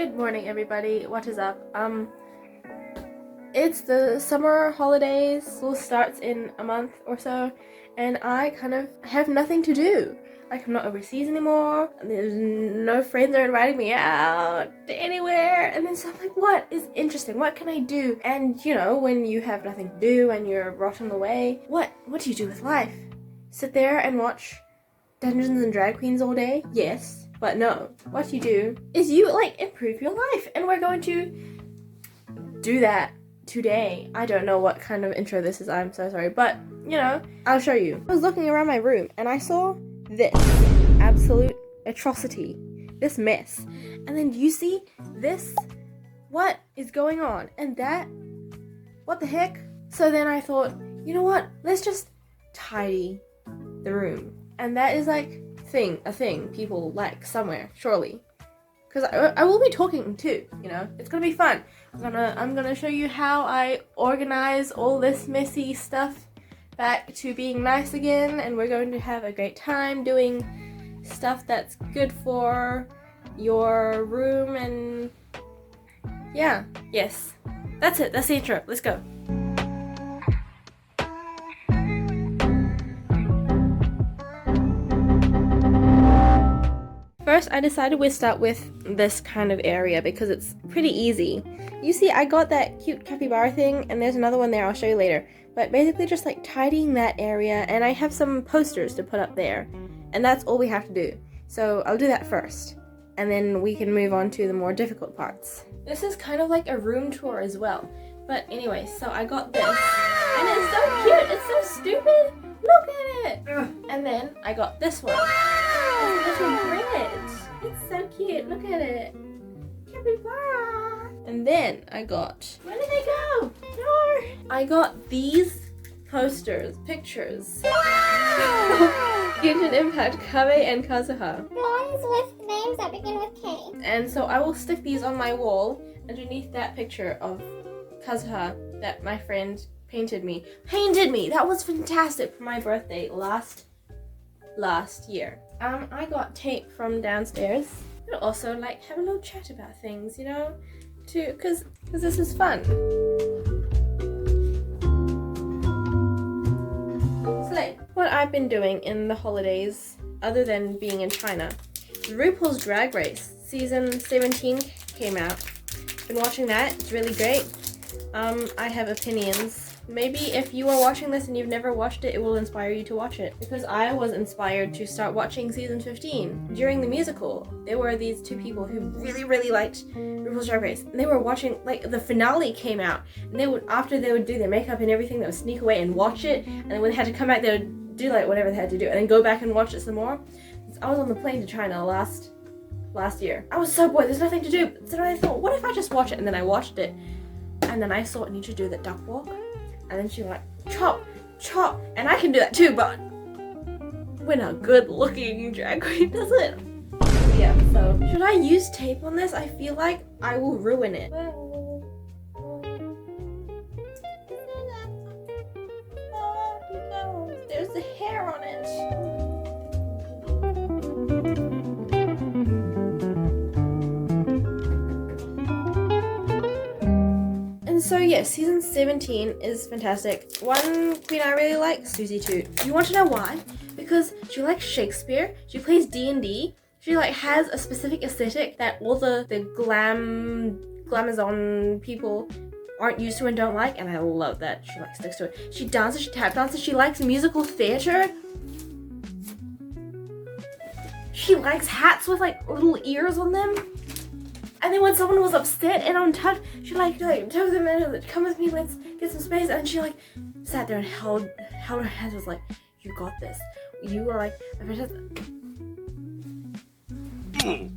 Good morning, everybody. What is up? It's the summer holidays. School starts in a month or so, and I kind of have nothing to do. Like, I'm not overseas anymore. There's no friends are inviting me out anywhere. And then so I'm like, what is interesting? What can I do? And you know, when you have nothing to do and you're rotting away, what do you do with life? Sit there and watch Dungeons and Drag Queens all day? Yes. But no, what you do is you improve your life, and we're going to do that today. I don't know what kind of intro this is, I'm so sorry, but you know, I'll show you. I was looking around my room and I saw this absolute atrocity, this mess, and then you see this, what is going on, and that, what the heck? So then I thought, you know what, let's just tidy the room, and that is like a thing people like somewhere, surely, because I will be talking too, you know, it's gonna be fun. I'm gonna show you how I organize all this messy stuff back to being nice again, and we're going to have a great time doing stuff that's good for your room. And yeah, yes, that's it, that's the intro, let's go. First, I decided we'd start with this kind of area because it's pretty easy. You see, I got that cute capybara thing, and there's another one there I'll show you later. But basically just like tidying that area, and I have some posters to put up there. And that's all we have to do. So I'll do that first, and then we can move on to the more difficult parts. This is kind of like a room tour as well. But anyway, so I got this, and it's so cute, it's so stupid. Look at it! And then I got this one. It's a little bridge. It's so cute. Look at it. Capybara. And then I got... Where did they go? No. I got these pictures. Genshin Impact, Kabe and Kazuha. Ones with names that begin with K. And so I will stick these on my wall underneath that picture of Kazuha that my friend painted me. That was fantastic for my birthday last year. I got tape from downstairs. But also have a little chat about things, you know, because this is fun. So what I've been doing in the holidays, other than being in China, RuPaul's Drag Race season 17 came out. Been watching that. It's really great. I have opinions. Maybe if you are watching this and you've never watched it, it will inspire you to watch it. Because I was inspired to start watching season 15. During the musical, there were these two people who really liked RuPaul's Drag Race. And they were watching, the finale came out. And after they would do their makeup and everything, they would sneak away and watch it. And then when they had to come back, they would do whatever they had to do. And then go back and watch it some more. I was on the plane to China last year. I was so bored, there's nothing to do. So I thought, what if I just watch it? And then I watched it. And then I saw Nisha do that duck walk. And then she went, chop, chop. And I can do that too, but when a good looking drag queen does it. Yeah, so should I use tape on this? I feel like I will ruin it. There's the hair on it. So yeah, season 17 is fantastic. One queen I really like, Susie Toot. You want to know why? Because she likes Shakespeare, she plays D&D, she has a specific aesthetic that all the glamazon people aren't used to and don't like, and I love that she sticks to it. She dances, she tap dances, she likes musical theater. She likes hats with little ears on them. And then when someone was upset and on touch, she took them in, come with me, let's get some space. And she sat there and held her hands, was like, you got this. You are a fantastic.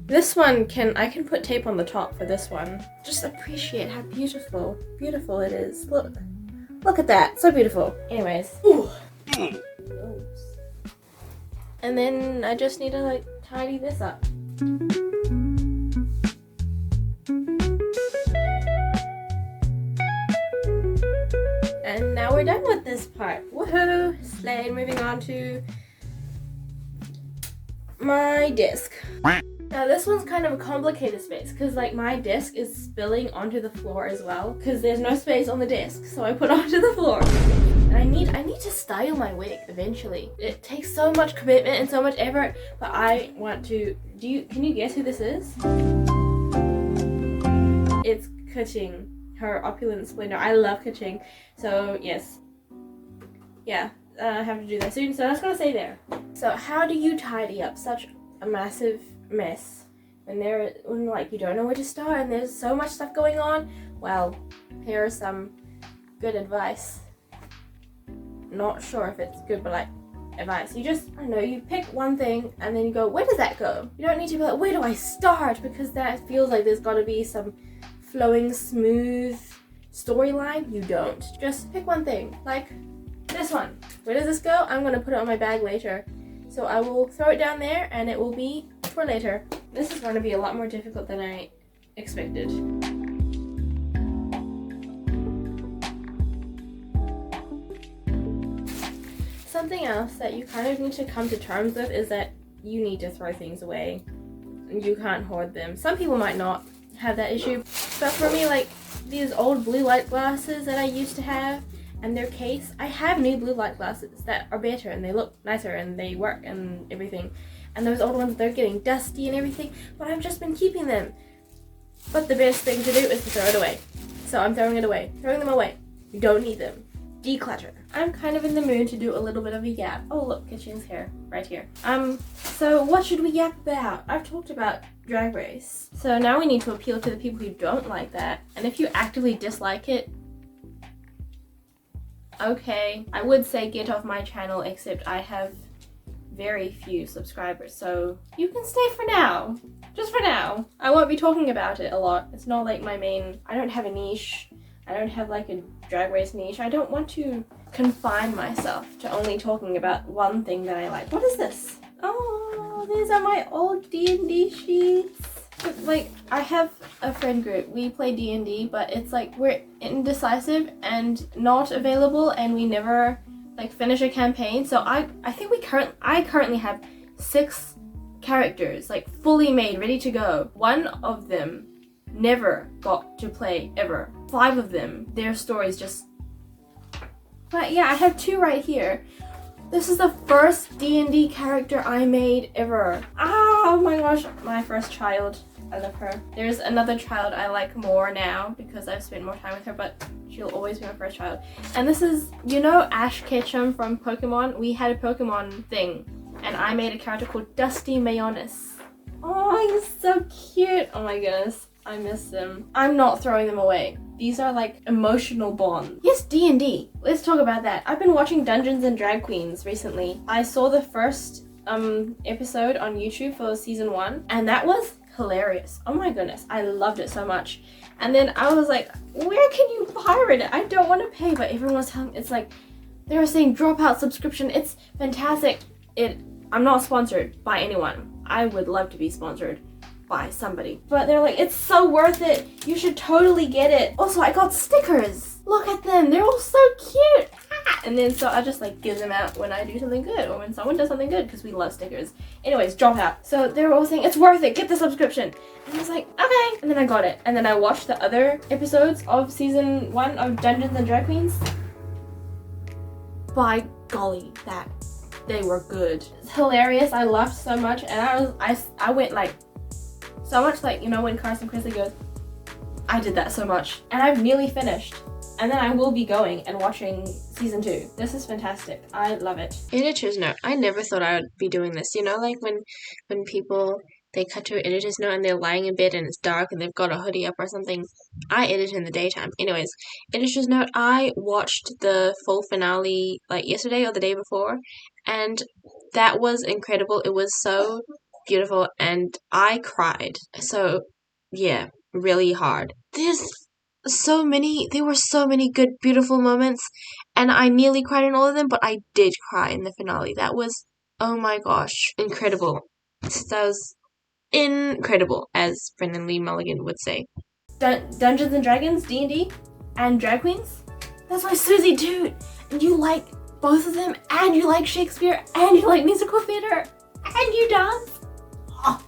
This one I can put tape on the top for this one. Just appreciate how beautiful it is. Look at that, so beautiful. Anyways. And then I just need to tidy this up. And now we're done with this part. Woohoo! Slay. Moving on to my disc. Now this one's kind of a complicated space because like my desk is spilling onto the floor as well because there's no space on the desk, so I put it onto the floor. And I need to style my wig eventually. It takes so much commitment and so much effort, but I want to. Can you guess who this is? It's Ka-Ching, her opulent splendor. I love Ka-Ching, so yes, yeah, I have to do that soon. So that's gonna stay there. So how do you tidy up such a massive mess when like you don't know where to start and there's so much stuff going on? Well, here are some good advice. Not sure if it's good, but like advice. You just, I don't know, you pick one thing and then you go, where does that go? You don't need to be like, where do I start? Because that feels like there's got to be some flowing, smooth storyline. You don't. Just pick one thing. Like this one. Where does this go? I'm going to put it on my bag later. So I will throw it down there and it will be for later. This is going to be a lot more difficult than I expected. Something else that you kind of need to come to terms with is that you need to throw things away. You can't hoard them. Some people might not have that issue, but for me, like these old blue light glasses that I used to have and their case, I have new blue light glasses that are better and they look nicer and they work and everything. And those old ones, they're getting dusty and everything, but I've just been keeping them. But the best thing to do is to throw it away. So I'm throwing it away. Throwing them away. You don't need them. Declutter. I'm kind of in the mood to do a little bit of a yap. Oh look, Ka-Ching's hair right here. So what should we yap about? I've talked about Drag Race. So now we need to appeal to the people who don't like that. And if you actively dislike it, okay, I would say get off my channel, except I have very few subscribers, so you can stay for now. Just for now. I won't be talking about it a lot. It's not like my main, I don't have a niche. I don't have like a Drag Race niche. I don't want to confine myself to only talking about one thing that I like. What is this? Oh, these are my old D&D sheets. Like, I have a friend group. We play D&D, but it's like we're indecisive and not available, and we never like finish a campaign. So I think I currently have 6 characters like fully made, ready to go. One of them never got to play ever. 5 of them, their stories just. But yeah, I have 2 right here. This is the first D&D character I made ever. Oh my gosh, my first child. I love her. There's another child I like more now because I've spent more time with her, but she'll always be my first child. And this is, you know Ash Ketchum from Pokemon? We had a Pokemon thing, and I made a character called Dusty Mayonis. Oh, he's so cute. Oh my goodness, I miss them. I'm not throwing them away. These are like emotional bonds. Yes, D&D. Let's talk about that. I've been watching Dungeons and Drag Queens recently. I saw the first episode on YouTube for season 1, and that was hilarious. Oh my goodness, I loved it so much. And then I was like, where can you pirate it? I don't want to pay, but everyone was telling me, it's like they were saying drop out subscription. It's fantastic. I'm not sponsored by anyone. I would love to be sponsored by somebody, but they're like, it's so worth it. You should totally get it. Also, I got stickers. Look at them. They're all so cute. And then so I just like give them out when I do something good or when someone does something good because we love stickers. Anyways, drop out. So they were all saying it's worth it. Get the subscription. And I was like, okay. And then I got it. And then I watched the other episodes of season 1 of Dungeons and Drag Queens. By golly, that they were good. It's hilarious. I laughed so much, and I went like so much, like, you know when Carson Chrisley goes, I did that so much. And I've nearly finished. And then I will be going and watching season 2. This is fantastic. I love it. Editor's note. I never thought I would be doing this. You know, like when people, they cut to an editor's note and they're lying in bed and it's dark and they've got a hoodie up or something. I edit in the daytime. Anyways, editor's note. I watched the full finale like yesterday or the day before, and that was incredible. It was so beautiful and I cried. So yeah, really hard. There were so many good, beautiful moments, and I nearly cried in all of them, but I did cry in the finale. That was, oh my gosh, incredible. That was incredible, as Brendan Lee Mulligan would say. Dungeons and Dragons, D&D, and Drag Queens? That's my Susie dude! And you like both of them, and you like Shakespeare, and you like musical theater, and you dance? Oh.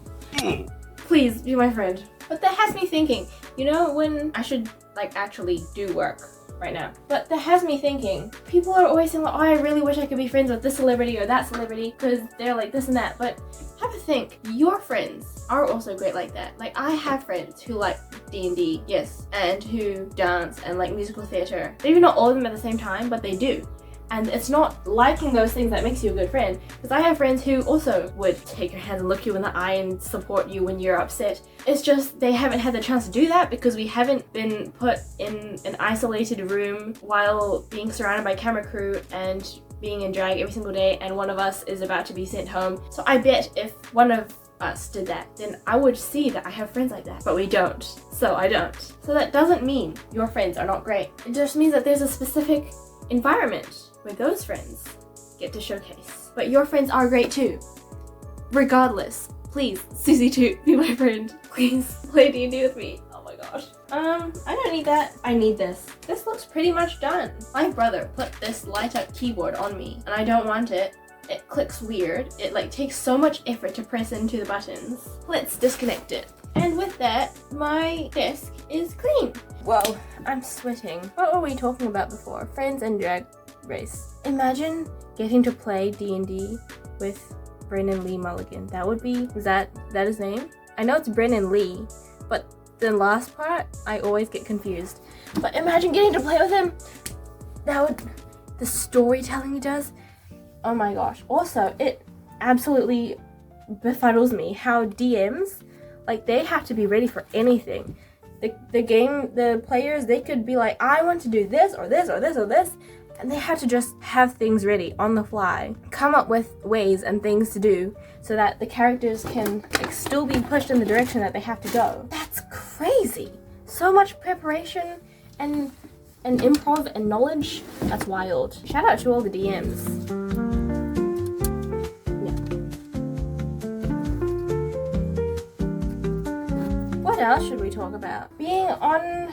Please be my friend. But that has me thinking, you know, when I should like actually do work right now. But that has me thinking, people are always saying like, oh, I really wish I could be friends with this celebrity or that celebrity because they're like this and that. But have a think, your friends are also great like that. Like I have friends who like D&D, yes, and who dance and like musical theater. Maybe not all of them at the same time, but they do. And it's not liking those things that makes you a good friend. Because I have friends who also would take your hand and look you in the eye and support you when you're upset. It's just they haven't had the chance to do that because we haven't been put in an isolated room while being surrounded by camera crew and being in drag every single day, and one of us is about to be sent home. So I bet if one of us did that, then I would see that I have friends like that. But we don't. So I don't. So that doesn't mean your friends are not great. It just means that there's a specific environment where those friends get to showcase. But your friends are great too. Regardless, please, Susie too, be my friend. Please, play D&D with me. Oh my gosh. I don't need that. I need this. This looks pretty much done. My brother put this light up keyboard on me and I don't want it. It clicks weird. It like takes so much effort to press into the buttons. Let's disconnect it. And with that, my desk is clean. Whoa, I'm sweating. What were we talking about before? Friends and drag race. Imagine getting to play D&D with Brennan Lee Mulligan. That would be, is that his name? I know it's Brennan Lee, but the last part, I always get confused. But imagine getting to play with him. The storytelling he does, oh my gosh. Also, it absolutely befuddles me how DMs, like they have to be ready for anything. The players, they could be like, I want to do this or this or this or this. And they have to just have things ready on the fly, come up with ways and things to do so that the characters can like still be pushed in the direction that they have to go. That's crazy. So much preparation and improv and knowledge. That's wild. Shout out to all the DMs. Yeah. What else should we talk about? Being on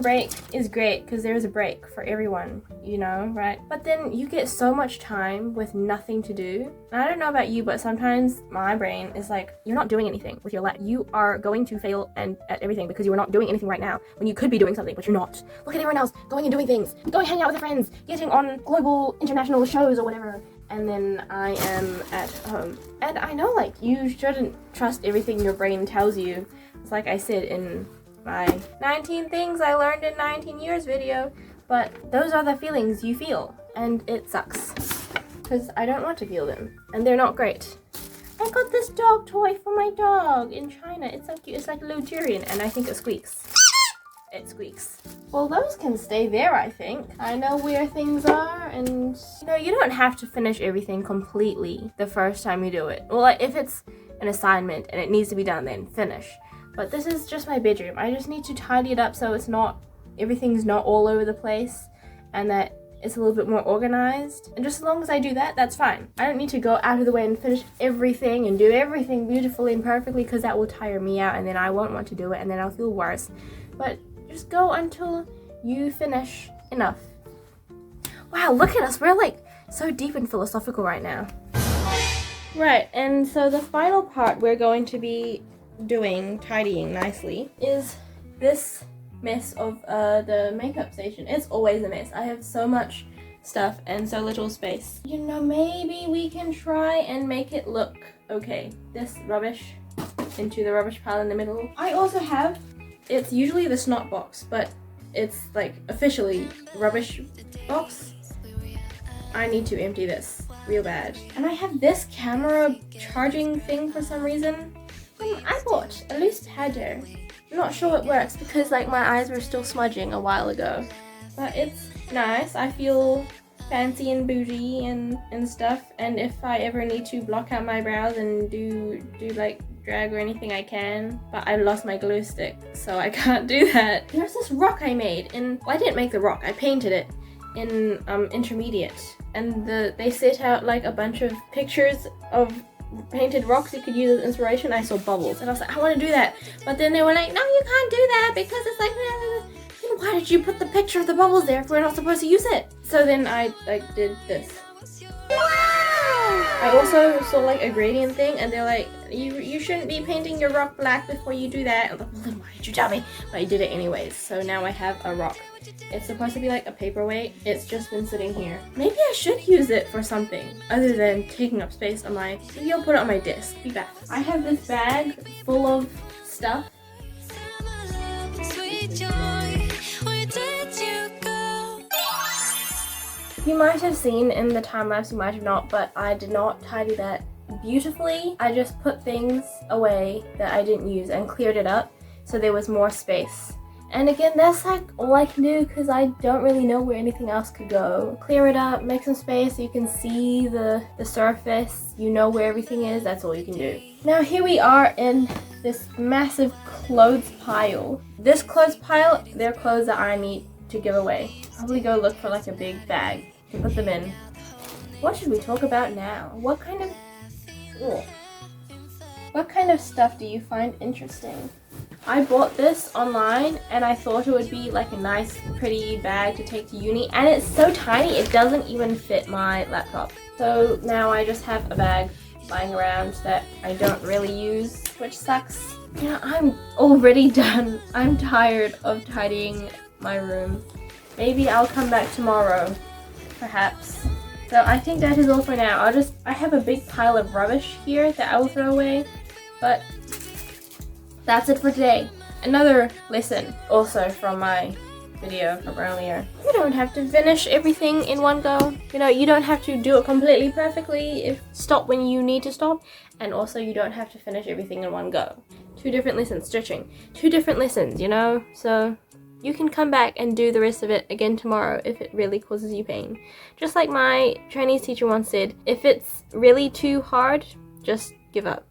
break is great because there's a break for everyone, you know, right? But then you get so much time with nothing to do. And I don't know about you, but sometimes my brain is like, you're not doing anything with your life. You are going to fail and at everything because you are not doing anything right now when you could be doing something, but you're not. Look at everyone else going and doing things, going hanging out with their friends, getting on global international shows or whatever. And then I am at home. And I know, like, you shouldn't trust everything your brain tells you. It's like I said in my 19 things I learned in 19 years video, but those are the feelings you feel, and it sucks because I don't want to feel them, and they're not great. I got this dog toy for my dog in China. It's so cute. It's like a little durian, and I think it squeaks. It squeaks. Well, those can stay there, I think. I know where things are, and you know, you don't have to finish everything completely the first time you do it. Well, like, if it's an assignment and it needs to be done, then finish. But this is just my bedroom. I just need to tidy it up so it's not, everything's not all over the place and that it's a little bit more organized. And just as long as I do that, that's fine. I don't need to go out of the way and finish everything and do everything beautifully and perfectly because that will tire me out and then I won't want to do it and then I'll feel worse. But just go until you finish enough. Wow, look at us. We're like so deep and philosophical right now. Right, and so the final part we're going to be tidying nicely, is this mess of the makeup station. It's always a mess. I have so much stuff and so little space. You know, maybe we can try and make it look okay. This rubbish into the rubbish pile in the middle. I also have, it's usually the snot box, but it's like officially rubbish box. I need to empty this real bad. And I have this camera charging thing for some reason. I bought a loose header. I'm not sure it works because like my eyes were still smudging a while ago. But it's nice. I feel fancy and bougie and stuff. And if I ever need to block out my brows and do like drag or anything, I can. But I lost my glue stick, so I can't do that. There's this rock I made in, well, I didn't make the rock, I painted it in intermediate. And they set out like a bunch of pictures of painted rocks you could use as inspiration. I saw bubbles and I was like, I want to do that, but then they were like, no, you can't do that because it's like, then why did you put the picture of the bubbles there if we're not supposed to use it? So then I like did this. Wow! I also saw like a gradient thing and they're like, you shouldn't be painting your rock black before you do that. I'm like, well, then why did you tell me? But I did it anyways, so now I have a rock. It's supposed to be like a paperweight. It's just been sitting here. Maybe I should use it for something other than taking up space on my, maybe I'll put it on my desk. Be back. I have this bag full of stuff. You might have seen in the time lapse, you might have not, but I did not tidy that beautifully. I just put things away that I didn't use and cleared it up so there was more space. And again, that's like all I can do because I don't really know where anything else could go. Clear it up, make some space so you can see the surface, you know where everything is, that's all you can do. Now here we are in this massive clothes pile. This clothes pile, they're clothes that I need to give away. Probably go look for like a big bag to put them in. What should we talk about now? What kind of stuff do you find interesting? I bought this online and I thought it would be like a nice pretty bag to take to uni, and it's so tiny it doesn't even fit my laptop. So now I just have a bag lying around that I don't really use, which sucks. Yeah, I'm already done. I'm tired of tidying my room. Maybe I'll come back tomorrow, perhaps. So I think that is all for now. I have a big pile of rubbish here that I will throw away, but that's it for today. Another lesson also from my video from earlier. You don't have to finish everything in one go. You know, you don't have to do it completely perfectly. Stop when you need to stop, and also you don't have to finish everything in one go. 2 different lessons, stitching. 2 different lessons, you know? So you can come back and do the rest of it again tomorrow if it really causes you pain. Just like my Chinese teacher once said, if it's really too hard, just give up.